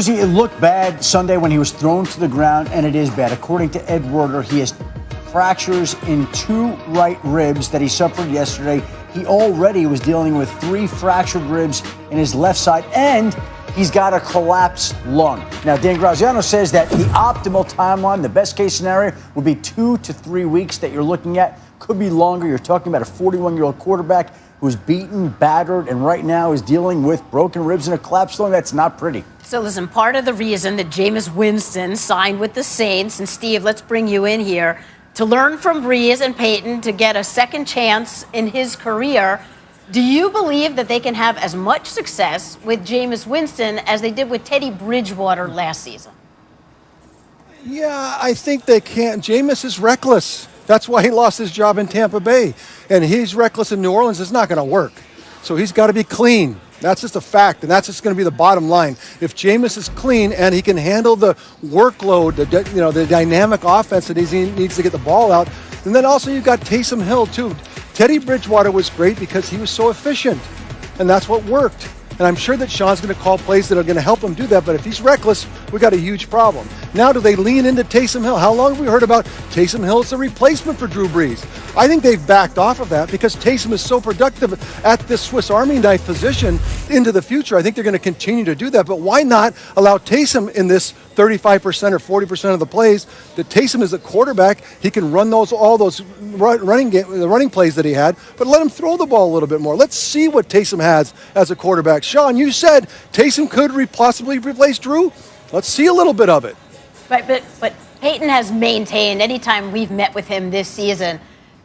Susie, it looked bad Sunday when he was thrown to the ground, and it is bad. According to Ed Werder, he has fractures in 2 right ribs that he suffered yesterday. He already was dealing with 3 fractured ribs in his left side, and he's got a collapsed lung. Now, Dan Graziano says that the optimal timeline, the best case scenario, would be 2 to 3 weeks that you're looking at. Could be longer. You're talking about a 41-year-old quarterback who's beaten, battered, and right now is dealing with broken ribs and a collapsed lung. That's not pretty. So listen, part of the reason that Jameis Winston signed with the Saints, and Steve, let's bring you in here, to learn from Brees and Peyton to get a second chance in his career. Do you believe that they can have as much success with Jameis Winston as they did with Teddy Bridgewater last season? Yeah, I think they can. Jameis is reckless. That's why he lost his job in Tampa Bay. And he's reckless in New Orleans. It's not going to work. So he's got to be clean. That's just a fact, and that's just going to be the bottom line. If Jameis is clean and he can handle the workload, the dynamic offense that he needs to get the ball out, and then also you've got Taysom Hill too. Teddy Bridgewater was great because he was so efficient, and that's what worked. And I'm sure that Sean's going to call plays that are going to help him do that, but if he's reckless, we got a huge problem. Now, do they lean into Taysom Hill? How long have we heard about Taysom Hill as a replacement for Drew Brees? I think they've backed off of that because Taysom is so productive at this Swiss Army knife position into the future. I think they're going to continue to do that, but why not allow Taysom in this 35% or 40% of the plays that Taysom is a quarterback? He can run all those running plays that he had, but let him throw the ball a little bit more. Let's see what Taysom has as a quarterback. Sean, you said Taysom could possibly replace Drew. Let's see a little bit of it. Right, but Peyton has maintained anytime we've met with him this season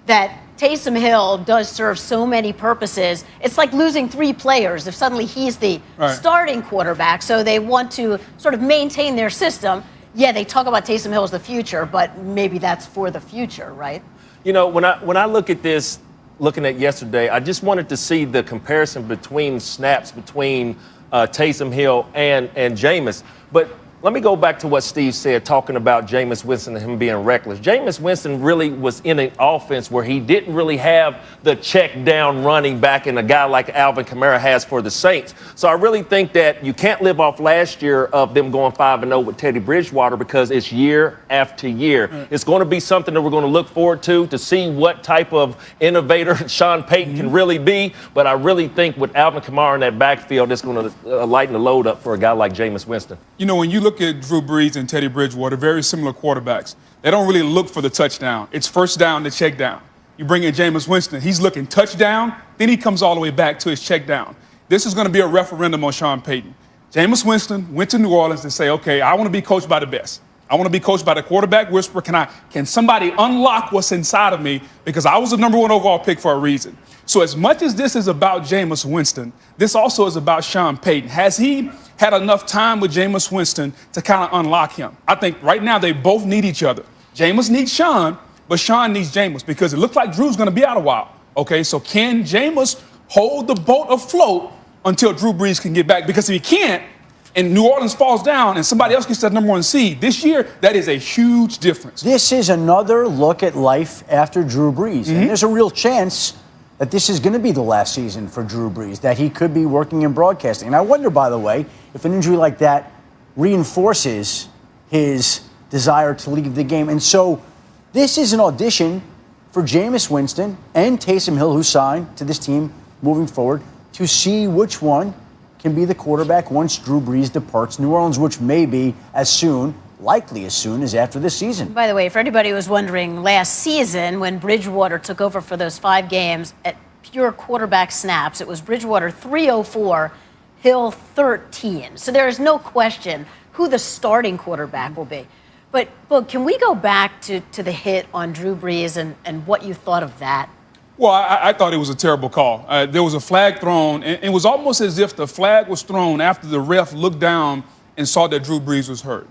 that Taysom Hill does serve so many purposes. It's like losing 3 players if suddenly he's the starting quarterback. So they want to sort of maintain their system. Yeah, they talk about Taysom Hill as the future, but maybe that's for the future, right? You know, when I look at this, looking at yesterday, I just wanted to see the comparison between snaps between Taysom Hill and Jameis. But let me go back to what Steve said, talking about Jameis Winston and him being reckless. Jameis Winston really was in an offense where he didn't really have the check down running back and a guy like Alvin Kamara has for the Saints. So I really think that you can't live off last year of them going 5-0 with Teddy Bridgewater because it's year after year. It's going to be something that we're going to look forward to see what type of innovator Sean Payton can really be. But I really think with Alvin Kamara in that backfield, it's going to lighten the load up for a guy like Jameis Winston. You know, when you look at Drew Brees and Teddy Bridgewater, very similar quarterbacks. They don't really look for the touchdown. It's first down to check down. You bring in Jameis Winston, he's looking touchdown, then he comes all the way back to his check down. This is going to be a referendum on Sean Payton. Jameis Winston went to New Orleans and say, okay, I want to be coached by the best. I want to be coached by the quarterback whisperer. Can somebody unlock what's inside of me? Because I was the number 1 overall pick for a reason. So as much as this is about Jameis Winston, this also is about Sean Payton. Has he had enough time with Jameis Winston to kind of unlock him? I think right now they both need each other. Jameis needs Sean, but Sean needs Jameis because it looks like Drew's going to be out a while. Okay, so can Jameis hold the boat afloat until Drew Brees can get back? Because if he can't, and New Orleans falls down and somebody else gets that number 1 seed this year, that is a huge difference. This is another look at life after Drew Brees. And there's a real chance that this is going to be the last season for Drew Brees, that he could be working in broadcasting. And I wonder, by the way, if an injury like that reinforces his desire to leave the game. And so this is an audition for Jameis Winston and Taysom Hill, who signed to this team moving forward, to see which one can be the quarterback once Drew Brees departs New Orleans, which may be likely as soon as after this season. By the way, for anybody who was wondering, last season when Bridgewater took over for those 5 games at pure quarterback snaps, it was Bridgewater 304, Hill 13. So there is no question who the starting quarterback will be. But can we go back to the hit on Drew Brees and what you thought of that? Well, I thought it was a terrible call. There was a flag thrown, and it was almost as if the flag was thrown after the ref looked down and saw that Drew Brees was hurt.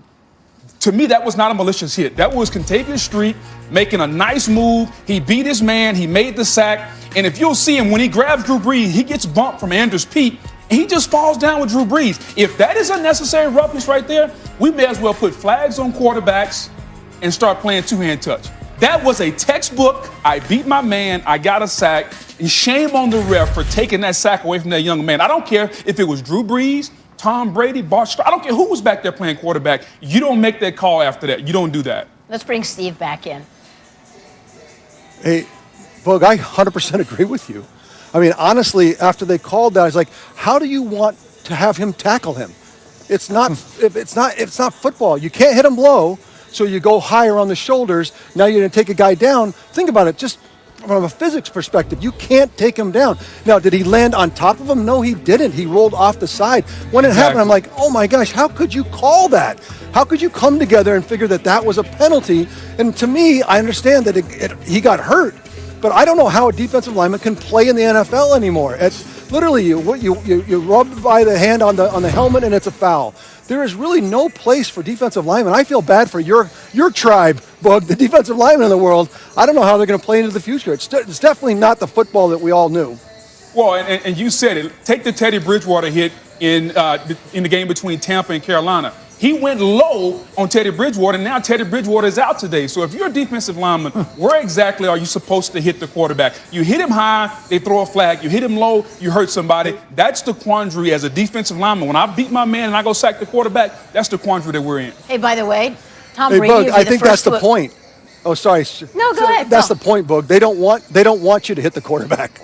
To me, that was not a malicious hit. That was Contavious Street making a nice move. He beat his man. He made the sack. And if you'll see him, when he grabs Drew Brees, he gets bumped from Andrews Pete, and he just falls down with Drew Brees. If that is unnecessary roughness right there, we may as well put flags on quarterbacks and start playing two-hand touch. That was a textbook. I beat my man. I got a sack. And shame on the ref for taking that sack away from that young man. I don't care if it was Drew Brees Tom Brady, I don't care who was back there playing quarterback. You don't make that call after that. You don't do that. Let's bring Steve back in. Hey, Boog, I 100% agree with you. I mean, honestly, after they called that, I was like, how do you want to have him tackle him? It's not football. You can't hit him low, so you go higher on the shoulders. Now you're going to take a guy down. Think about it, just from a physics perspective, you can't take him down. Now, did he land on top of him? No, he didn't. He rolled off the side. When it happened, I'm like, oh my gosh, how could you call that? How could you come together and figure that that was a penalty? And to me, I understand that he got hurt, but I don't know how a defensive lineman can play in the NFL anymore. It's literally you rub by the hand on the helmet and it's a foul. There is really no place for defensive linemen. I feel bad for your tribe, Boog, the defensive linemen in the world. I don't know how they're going to play into the future. It's definitely not the football that we all knew. Well, and you said it. Take the Teddy Bridgewater hit in the game between Tampa and Carolina. He went low on Teddy Bridgewater, and now Teddy Bridgewater is out today. So if you're a defensive lineman, where exactly are you supposed to hit the quarterback? You hit him high, they throw a flag. You hit him low, you hurt somebody. That's the quandary as a defensive lineman. When I beat my man and I go sack the quarterback, that's the quandary that we're in. Hey, by the way, Tom Hey, Brady. Boog, I think that's the point. Oh, sorry. No, go ahead. That's the point, Boog. They don't want you to hit the quarterback.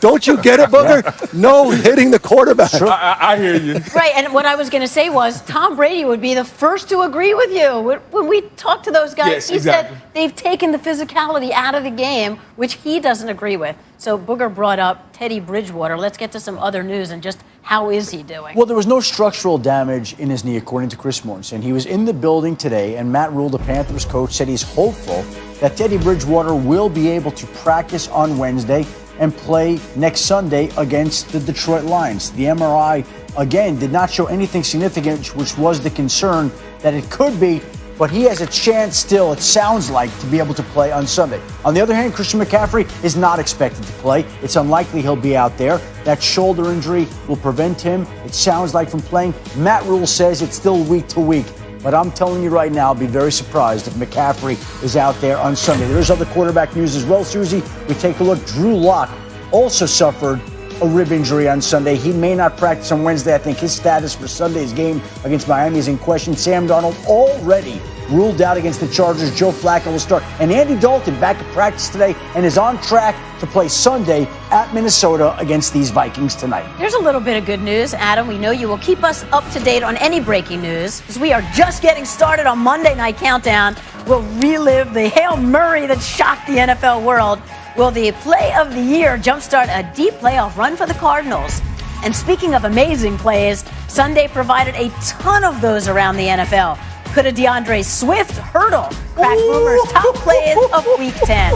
Don't you get it, Booger? No hitting the quarterback. Sure. I hear you. Right, and what I was going to say was Tom Brady would be the first to agree with you. When we talked to those guys, yes, he exactly. said they've taken the physicality out of the game, which he doesn't agree with. So Booger brought up Teddy Bridgewater. Let's get to some other news and just how is he doing? Well, there was no structural damage in his knee, according to Chris Mortensen. He was in the building today, and Matt Rule, the Panthers coach, said he's hopeful that Teddy Bridgewater will be able to practice on Wednesday and play next Sunday against the Detroit Lions. The MRI, again, did not show anything significant, which was the concern that it could be, but he has a chance still, it sounds like, to be able to play on Sunday. On the other hand, Christian McCaffrey is not expected to play. It's unlikely he'll be out there. That shoulder injury will prevent him, it sounds like, from playing. Matt Rule says it's still week to week. But I'm telling you right now, I'll be very surprised if McCaffrey is out there on Sunday. There's other quarterback news as well, Susie. We take a look. Drew Lock also suffered a rib injury on Sunday. He may not practice on Wednesday. I think his status for Sunday's game against Miami is in question. Sam Darnold already ruled out against the Chargers. Joe Flacco will start. And Andy Dalton back at practice today and is on track to play Sunday at Minnesota against these Vikings tonight. Here's a little bit of good news, Adam. We know you will keep us up to date on any breaking news, as we are just getting started on Monday Night Countdown. We'll relive the Hail Murray that shocked the NFL world. Will the play of the year jumpstart a deep playoff run for the Cardinals? And speaking of amazing plays, Sunday provided a ton of those around the NFL. Could a DeAndre Swift hurdle crack Boomer's top plays of Week 10?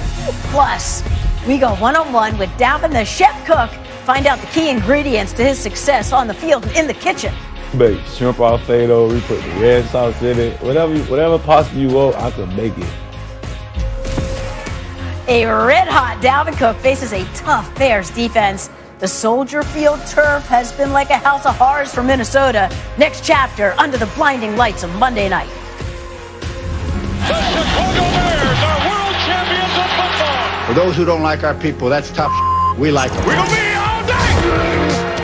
Plus, we go one-on-one with Dalvin the Chef Cook. Find out the key ingredients to his success on the field and in the kitchen. Bake shrimp Alfredo, we put the red sauce in it. Whatever pasta you want, I can make it. A red-hot Dalvin Cook faces a tough Bears defense. The Soldier Field turf has been like a house of horrors for Minnesota. Next chapter, under the blinding lights of Monday night. The Chicago Bears are world champions of football. For those who don't like our people, that's tough. We like them. We're going to be here all day.